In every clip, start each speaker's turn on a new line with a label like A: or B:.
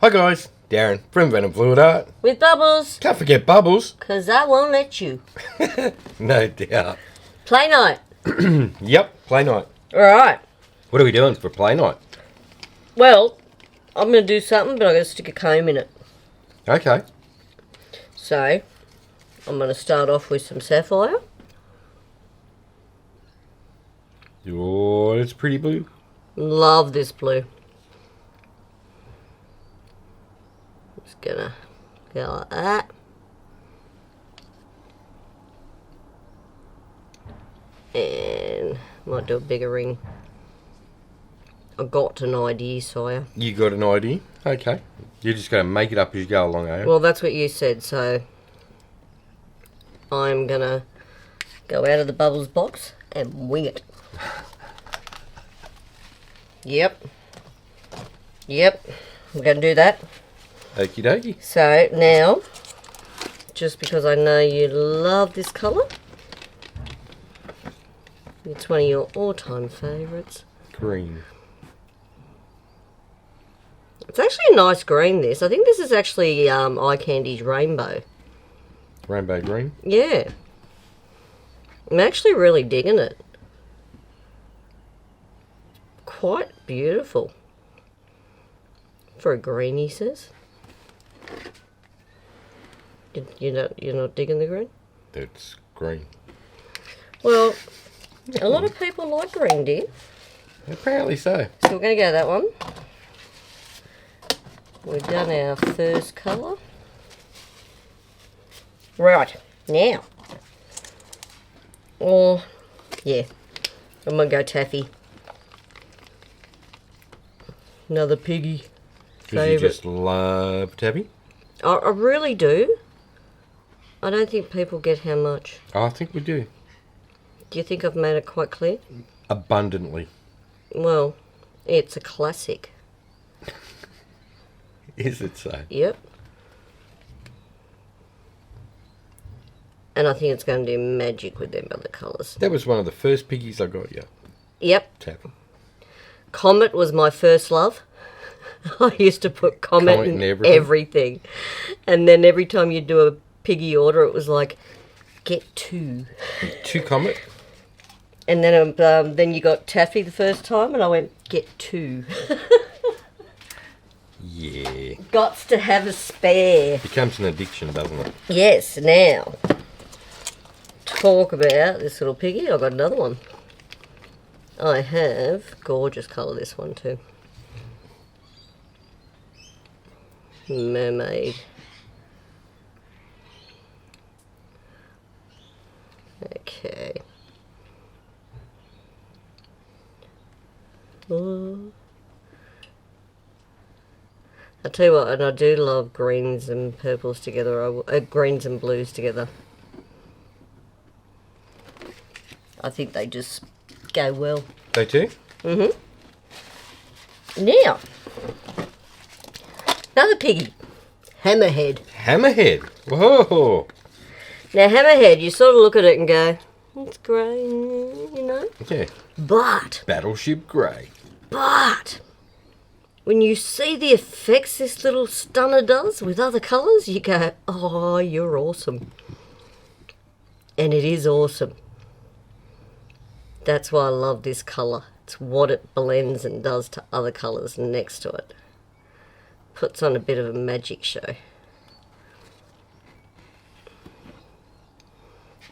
A: Hi guys, Darren from venomfluidart.
B: With Bubbles.
A: Can't forget Bubbles.
B: Because I won't let you.
A: No doubt.
B: Play night.
A: Yep, play night.
B: Alright.
A: What are we doing for play night?
B: Well, I'm going to do something, but I'm going to stick a comb in it.
A: Okay.
B: So, I'm going to start off with some sapphire.
A: Oh, it's pretty blue.
B: Love this blue. Just going to go like that. And might do a bigger ring. I got an idea, sire.
A: You got an idea? Okay. You're just going to make it up as you go along, are you?
B: Well, that's what you said, so I'm going to go out of the Bubbles box and wing it. Yep. I'm going to do that.
A: Okie dokie.
B: So now, just because I know you love this colour, it's one of your all-time favourites.
A: Green.
B: It's actually a nice green, this. I think this is actually Eye Candy's Rainbow.
A: Rainbow green?
B: Yeah. I'm actually really digging it. Quite beautiful. For a green, he says. You're not digging the green?
A: That's green.
B: Well, a lot of people like green, dear.
A: Apparently so.
B: So we're going to go that one. We've done our first colour. Right, now. Oh, yeah. I'm going to go taffy. Another piggy.
A: Because you just love taffy?
B: I really do. I don't think people get how much.
A: Oh, I think we do.
B: Do you think I've made it quite clear?
A: Abundantly.
B: Well, it's a classic.
A: Is it so?
B: Yep. And I think it's going to do magic with them other colours.
A: That was one of the first piggies I got you.
B: Yep.
A: Taffy.
B: Comet was my first love. I used to put Comet in everything. And then every time you do a piggy order, it was like, get two.
A: Two Comet?
B: And then you got taffy the first time, and I went, get two.
A: Yeah.
B: Gots to have a spare.
A: Becomes an addiction, doesn't it?
B: Yes, now, talk about this little piggy. I've got another one. I have, gorgeous colour this one too. Mermaid. Okay. Oh. I tell you what, and I do love greens and purples together. Greens and blues together. I think they just go well.
A: They do?
B: Mm-hmm. Now, another piggy. Hammerhead.
A: Hammerhead. Whoa.
B: Now, Hammerhead, you sort of look at it and go, it's grey, you know?
A: Yeah.
B: But
A: Battleship grey.
B: But when you see the effects this little stunner does with other colours, you go, oh, you're awesome. And it is awesome. That's why I love this colour. It's what it blends and does to other colours next to it. Puts on a bit of a magic show.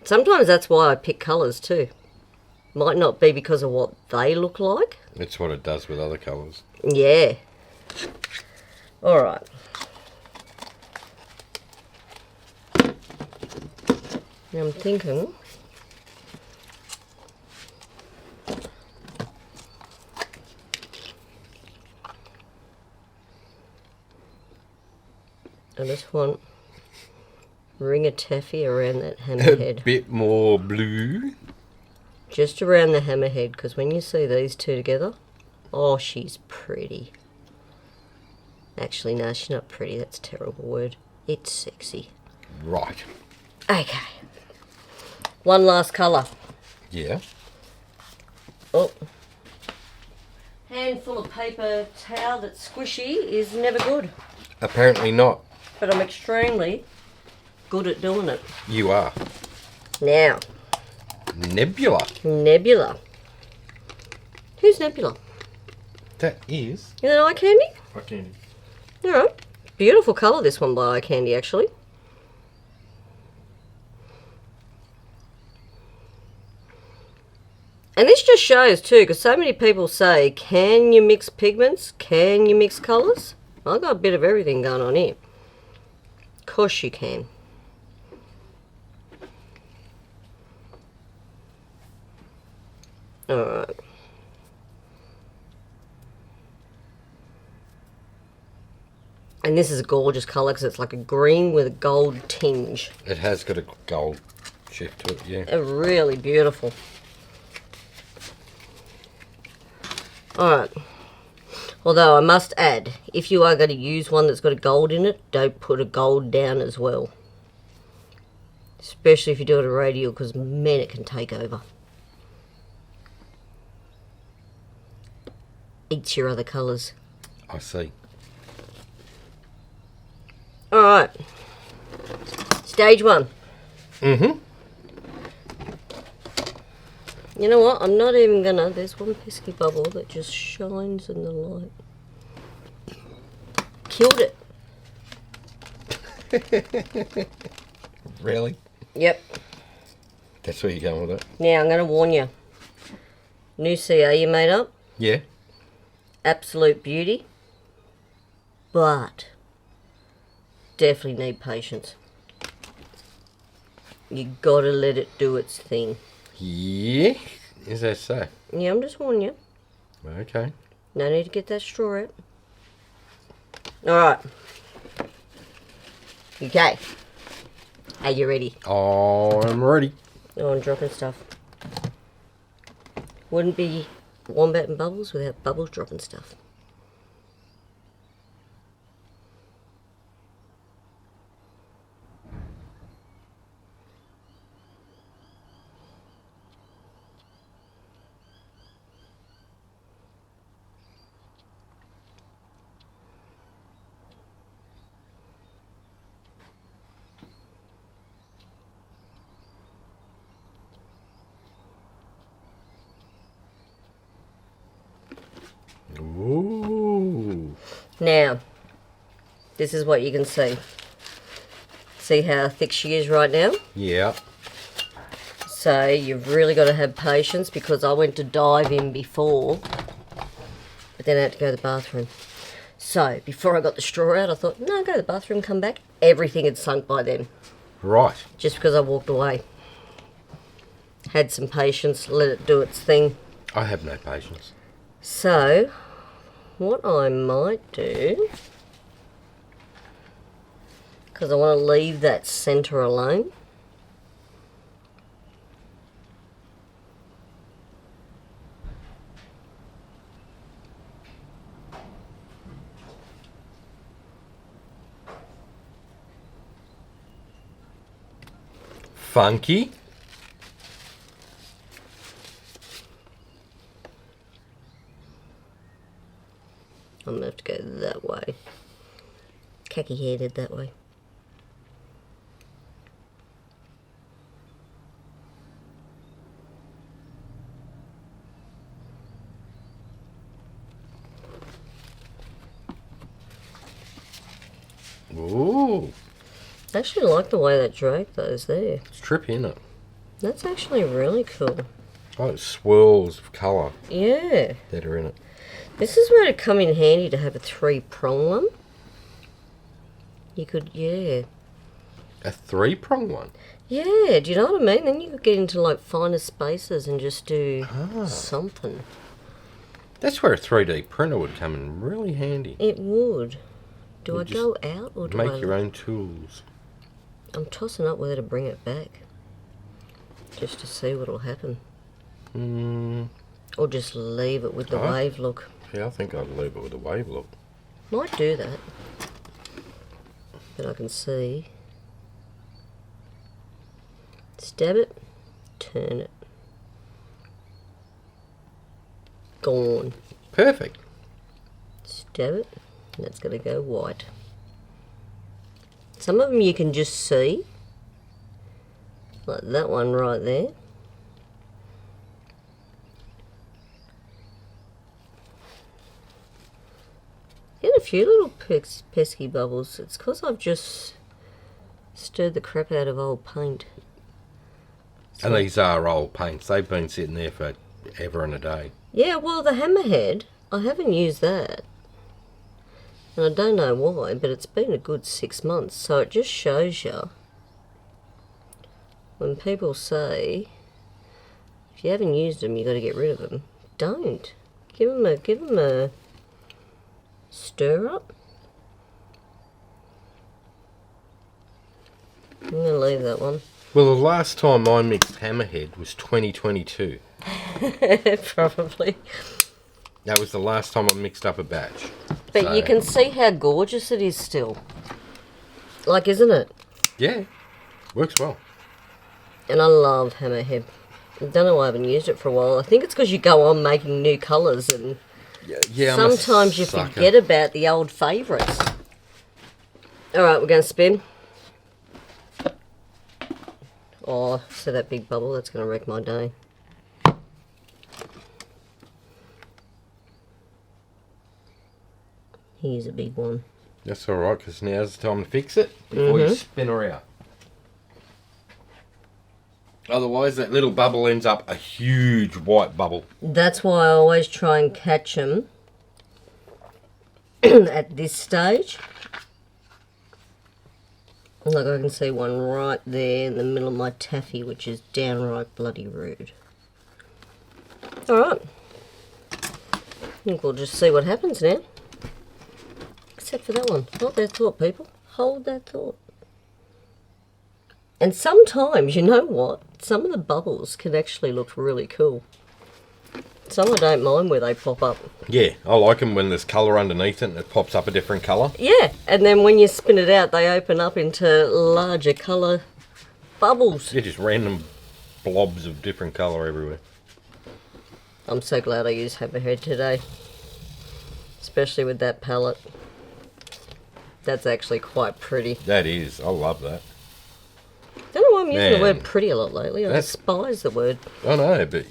B: Sometimes that's why I pick colours too. Might not be because of what they look like.
A: It's what it does with other colours.
B: Yeah. Alright. Now I'm thinking... I just want ring of taffy around that hammerhead.
A: A bit more blue.
B: Just around the hammerhead, because when you see these two together, oh, she's pretty. Actually, no, she's not pretty. That's a terrible word. It's sexy.
A: Right.
B: Okay. One last colour.
A: Yeah.
B: Oh. Handful of paper towel that's squishy is never good.
A: Apparently not.
B: But I'm extremely good at doing it.
A: You are.
B: Now.
A: Nebula.
B: Nebula. Who's Nebula?
A: That is...
B: Is it Eye Candy?
A: Eye Candy.
B: Alright. Beautiful colour, this one by Eye Candy, actually. And this just shows too, because so many people say, can you mix pigments? Can you mix colours? I've got a bit of everything going on here. Of course you can. Alright. And this is a gorgeous colour because it's like a green with a gold tinge.
A: It has got a gold shift to it, yeah.
B: They're really beautiful. Alright. Although I must add, if you are going to use one that's got a gold in it, don't put a gold down as well. Especially if you do it a radial, because man, it can take over. Eats your other colours.
A: I see.
B: Alright. Stage 1.
A: Mm-hmm.
B: You know what? I'm not even gonna... There's one pesky bubble that just shines in the light. Killed it.
A: Really?
B: Yep.
A: That's where you're going with it?
B: Now, I'm gonna warn you. New CA you made up.
A: Yeah.
B: Absolute beauty. But... definitely need patience. You gotta let it do its thing.
A: Yeah, is that so?
B: Yeah, I'm just warning you.
A: Okay.
B: No need to get that straw out. Alright. Okay. Are you ready?
A: Oh, I'm ready.
B: Oh, I'm dropping stuff. Wouldn't be Wombat and Bubbles without Bubbles dropping stuff.
A: Ooh.
B: Now, this is what you can see. See how thick she is right now?
A: Yeah.
B: So you've really got to have patience because I went to dive in before, but then I had to go to the bathroom. So before I got the straw out, I thought, no, go to the bathroom, come back. Everything had sunk by then.
A: Right.
B: Just because I walked away. Had some patience, let it do its thing.
A: I have no patience.
B: So, what I might do, because I want to leave that centre alone.
A: Funky.
B: I'm going to have to go that way. Khaki-headed that way.
A: Ooh.
B: I actually like the way that draped those there.
A: It's trippy, isn't it?
B: That's actually really cool.
A: Oh, it swirls of colour
B: Yeah.
A: that are in it.
B: This is where it'd come in handy to have a 3-prong one. You could, yeah.
A: A 3-prong one?
B: Yeah, do you know what I mean? Then you could get into like finer spaces and just do something.
A: That's where a 3D printer would come in really handy.
B: It would. Do
A: Or
B: I
A: just
B: go out or do I...
A: make your own tools.
B: I'm tossing up whether to bring it back. Just to see what'll happen. Or just leave it with the wave look.
A: Yeah, I think I'd leave it with the wave look.
B: Might do that. But I can see. Stab it. Turn it. Gone.
A: Perfect.
B: Stab it. And that's going to go white. Some of them you can just see. Like that one right there. Get a few little pesky bubbles. It's because I've just stirred the crap out of old paint. So,
A: and these are old paints. They've been sitting there for ever and a day.
B: Yeah, well, the hammerhead, I haven't used that. And I don't know why, but it's been a good 6 months. So it just shows you, when people say, if you haven't used them, you've got to get rid of them. Don't. Give them a stir up. I'm going to leave that one.
A: Well, the last time I mixed hammerhead was 2022.
B: Probably.
A: That was the last time I mixed up a batch.
B: But
A: So,
B: you can see how gorgeous it is still. Like, isn't it?
A: Yeah, works well.
B: And I love hammerhead. I don't know why I haven't used it for a while. I think it's because you go on making new colours and
A: Yeah,
B: sometimes you forget about the old favourites. Alright, we're going to spin. Oh, see that big bubble? That's going to wreck my day. Here's a big one.
A: That's alright, because now's the time to fix it before you spin her out. Otherwise, that little bubble ends up a huge white bubble.
B: That's why I always try and catch them at this stage. Like, I can see one right there in the middle of my taffy, which is downright bloody rude. Alright. I think we'll just see what happens now. Except for that one. Hold that thought, people. Hold that thought. And sometimes, you know what? Some of the bubbles can actually look really cool. Some I don't mind where they pop up.
A: Yeah, I like them when there's colour underneath it and it pops up a different colour.
B: Yeah, and then when you spin it out, they open up into larger colour bubbles.
A: Yeah, just random blobs of different colour everywhere.
B: I'm so glad I used hammerhead today. Especially with that palette. That's actually quite pretty.
A: That is, I love that.
B: Don't know why I'm using the
A: Man.
B: word pretty a lot lately. I
A: That's-
B: despise the word.
A: I know, but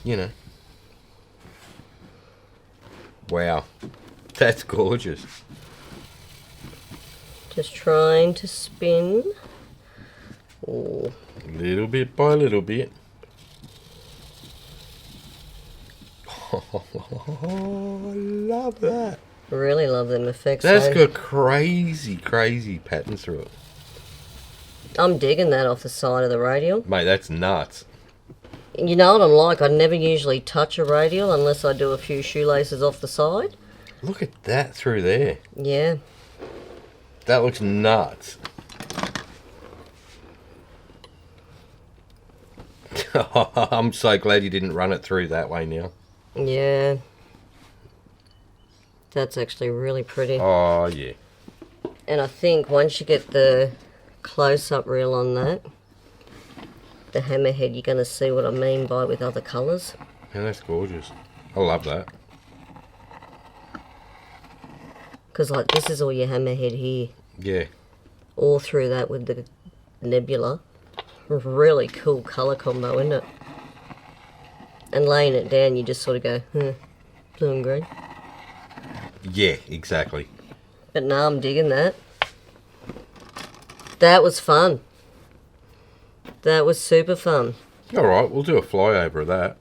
A: you know. Wow, that's gorgeous.
B: Just trying to spin. Oh,
A: Little bit by little bit. Oh, I love that.
B: really love them effects.
A: That's
B: though.
A: got crazy, crazy patterns through it.
B: I'm digging that off the side of the radial.
A: Mate, that's nuts.
B: You know what I'm like? I never usually touch a radial unless I do a few shoelaces off the side.
A: Look at that through there.
B: Yeah.
A: That looks nuts. I'm so glad you didn't run it through that way now.
B: Yeah. That's actually really pretty.
A: Oh, yeah.
B: And I think once you get the close-up reel on that, the hammerhead, you're going to see what I mean by with other colours.
A: Yeah, that's gorgeous. I love that.
B: Because, like, this is all your hammerhead here.
A: Yeah.
B: All through that with the nebula. Really cool colour combo, isn't it? And laying it down, you just sort of go, blue and green.
A: Yeah, exactly.
B: But no, I'm digging that. That was fun. That was super fun.
A: Alright, we'll do a flyover of that.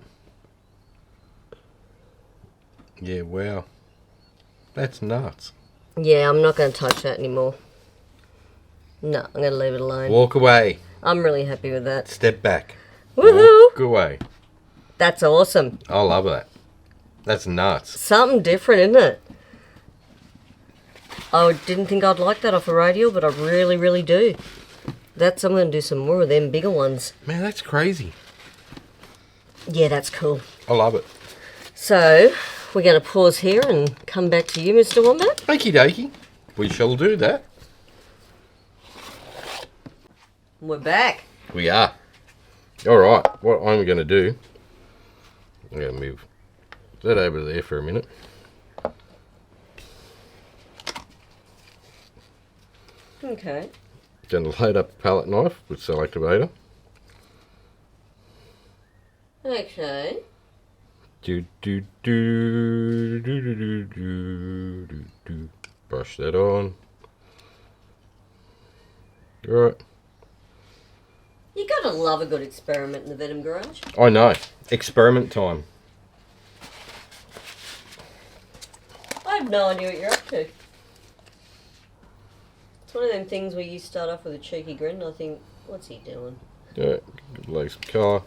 A: Yeah, wow. That's nuts.
B: Yeah, I'm not going to touch that anymore. No, I'm going to leave it alone.
A: Walk away.
B: I'm really happy with that.
A: Step back.
B: Woohoo!
A: Walk away.
B: That's awesome.
A: I love that. That's nuts.
B: Something different, isn't it? I didn't think I'd like that off a radial, but I really, really do. I'm going to do some more of them bigger ones.
A: Man, that's crazy.
B: Yeah, that's cool.
A: I love it.
B: So, we're going to pause here and come back to you, Mr. Wombat.
A: Okie dokie. We shall do that.
B: We're back.
A: We are. Alright, what I'm going to do, I'm going to move that over there for a minute.
B: Okay.
A: Going to load up a palette knife with selectivator.
B: Okay.
A: Brush that on. Right.
B: You gotta love a good experiment in the Venom garage.
A: I know. Experiment time.
B: I have no idea what you're up to. It's one of them things where you start off with a cheeky grin and I think, what's he doing?
A: Yeah, like some colour.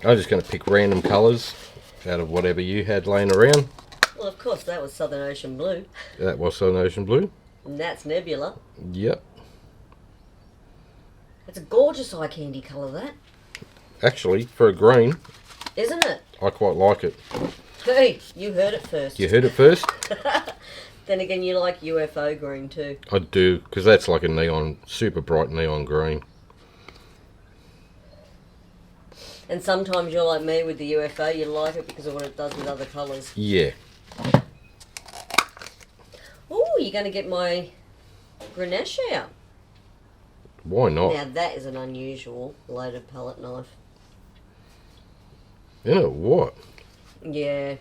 A: I'm just going to pick random colours out of whatever you had laying around.
B: Well, of course, that was Southern Ocean Blue.
A: That was Southern Ocean Blue.
B: And that's Nebula.
A: Yep.
B: It's a gorgeous eye candy colour, that.
A: Actually, for a green,
B: Isn't it?
A: I quite like it.
B: Hey, you heard it first.
A: You heard it first?
B: Then again, you like UFO green too.
A: I do, because that's like a neon, super bright neon green.
B: And sometimes you're like me with the UFO, you like it because of what it does with other colours.
A: Yeah.
B: Oh, you're going to get my Grenache out.
A: Why not?
B: Now that is an unusual loaded palette knife.
A: You know what?
B: Yeah.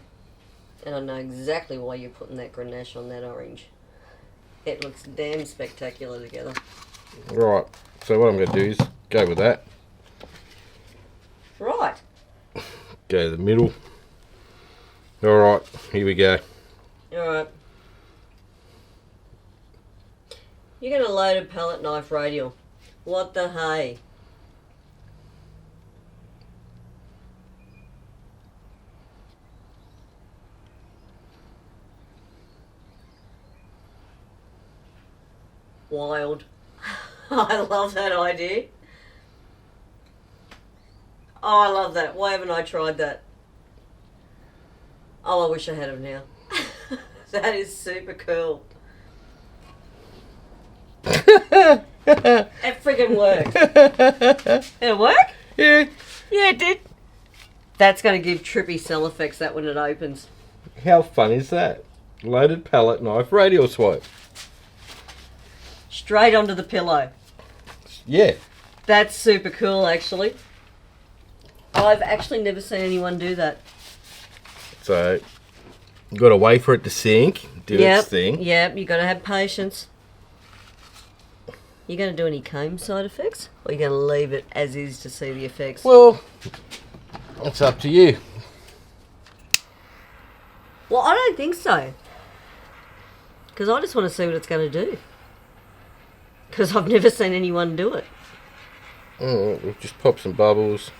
B: And I know exactly why you're putting that Grenache on that orange. It looks damn spectacular together.
A: Right. So what I'm going to do is go with that.
B: Right.
A: Go to the middle. Alright, here we go.
B: Alright. You're going to load a palette knife Radial. What the hey? Wild. I love that idea. Oh, I love that. Why haven't I tried that? Oh, I wish I had them now. That is super cool. It friggin' worked. Did it work?
A: Yeah.
B: Yeah, it did. That's going to give trippy cell effects that when it opens.
A: How fun is that? Loaded palette knife radial swipe.
B: Straight onto the pillow.
A: Yeah.
B: That's super cool, actually. I've actually never seen anyone do that.
A: So, you got to wait for it to sink, do its thing.
B: Yep, you got to have patience. You going to do any comb side effects? Or you going to leave it as is to see the effects?
A: Well, it's up to you.
B: Well, I don't think so. Because I just want to see what it's going to do. Because I've never seen anyone do it.
A: We'll just pop some bubbles.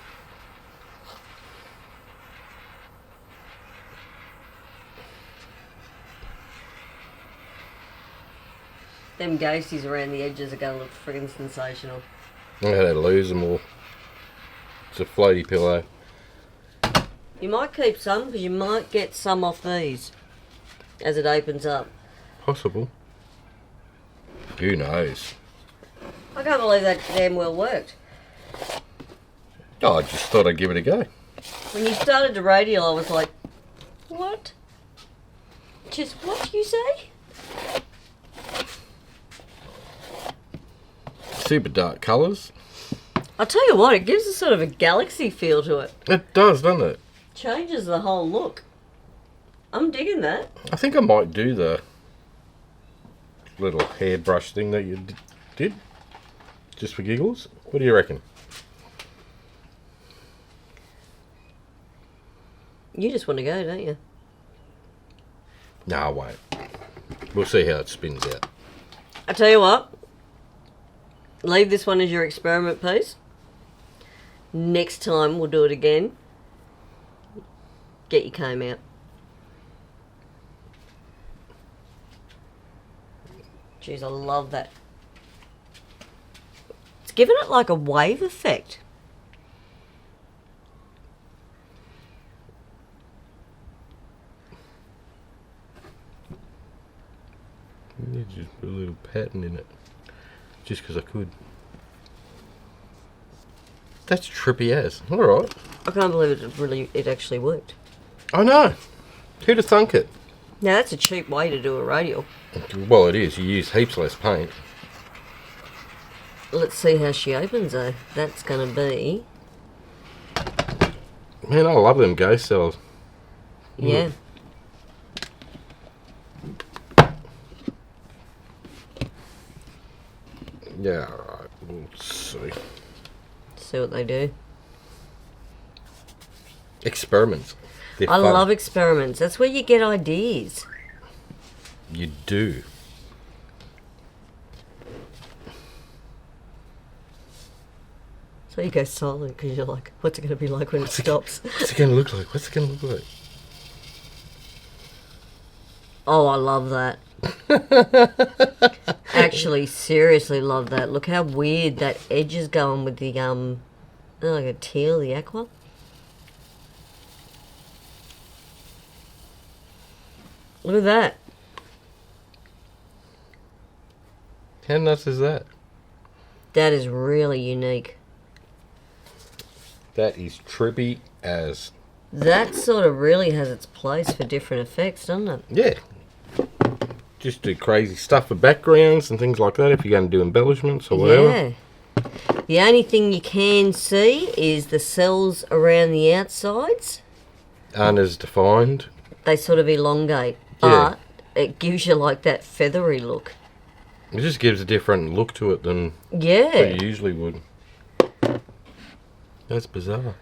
B: Them ghosties around the edges are going to look friggin' sensational.
A: I'm going to lose them all. It's a floaty pillow.
B: You might keep some because you might get some off these as it opens up.
A: Possible. Who knows?
B: I can't believe that damn well worked.
A: Oh, I just thought I'd give it a go.
B: When you started the Radial, I was like, what? Just what do you say?
A: Super dark colours.
B: I'll tell you what, it gives a sort of a galaxy feel to it.
A: It does, doesn't it?
B: Changes the whole look. I'm digging that.
A: I think I might do the little hairbrush thing that you did. Just for giggles. What do you reckon?
B: You just want to go, don't you?
A: No, I won't. We'll see how it spins out.
B: I'll tell you what. Leave this one as your experiment piece. Next time we'll do it again. Get your comb out. Jeez, I love that. It's given it like a wave effect.
A: Yeah, just put a little pattern in it. Just because I could. That's trippy as. Alright.
B: I can't believe it actually worked.
A: I know. Who'd have thunk it?
B: Now that's a cheap way to do a radial.
A: Well, it is. You use heaps less paint.
B: Let's see how she opens though. That's going to be...
A: Man, I love them ghost cells.
B: Yeah.
A: Yeah, alright. We'll see.
B: See what they do.
A: Experiments. They're
B: I
A: fun.
B: love experiments. That's where you get ideas.
A: You do.
B: So you go silent because you're like, what's it going to be like when it stops?
A: What's it going to look like? What's it going to look like?
B: Oh, I love that. Actually, seriously love that. Look how weird that edge is going with the, like a teal, the aqua. Look at that.
A: How nuts is that?
B: That is really unique.
A: That is trippy as...
B: That sort of really has its place for different effects, doesn't it?
A: Yeah. Just do crazy stuff for backgrounds and things like that if you're going to do embellishments or whatever.
B: Yeah. The only thing you can see is the cells around the outsides.
A: Aren't as defined.
B: They sort of elongate,
A: Yeah.
B: but it gives you like that feathery look.
A: It just gives a different look to it than
B: Yeah.
A: what you usually would. That's bizarre.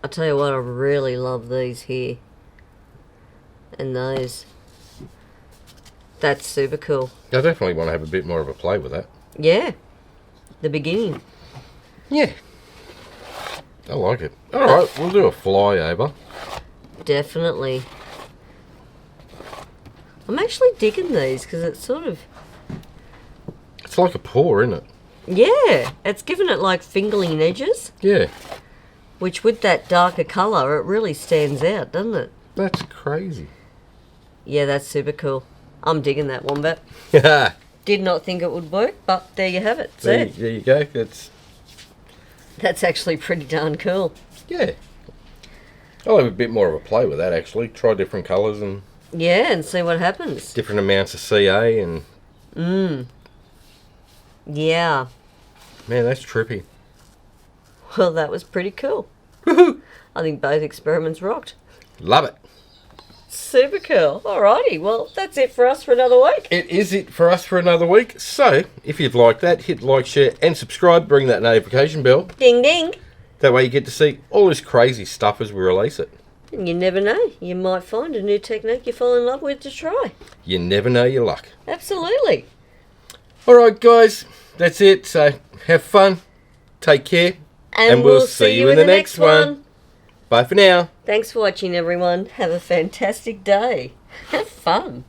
B: I'll tell you what, I really love these here. And those. That's super cool.
A: I definitely want to have a bit more of a play with that.
B: Yeah. The beginning.
A: Yeah. I like it. Alright, we'll do a flyover.
B: Definitely. I'm actually digging these because it's sort of...
A: It's like a pour, isn't it?
B: Yeah. It's given it like fingerling edges.
A: Yeah.
B: Which with that darker colour, it really stands out, doesn't it?
A: That's crazy.
B: Yeah, that's super cool. I'm digging that Wombat.
A: there,
B: Did not think it would work, but there you have it. See it?
A: there you go.
B: That's actually pretty darn cool.
A: Yeah. I'll have a bit more of a play with that actually. Try different colours and
B: Yeah, and see what happens.
A: different amounts of CA and...
B: Yeah.
A: Man, that's trippy.
B: Well, that was pretty cool.
A: Woohoo!
B: I think both experiments rocked.
A: Love it.
B: Super cool. Alrighty, well, that's it for us for another week.
A: It is it for us for another week. So, if you've liked that, hit like, share and subscribe. Bring that notification bell.
B: Ding ding.
A: That way you get to see all this crazy stuff as we release it.
B: And you never know, you might find a new technique you fall in love with to try.
A: You never know your luck.
B: Absolutely.
A: Alright guys, that's it. So, have fun. Take care.
B: And we'll see you in the next one.
A: Bye for now.
B: Thanks for watching, everyone. Have a fantastic day. Have fun.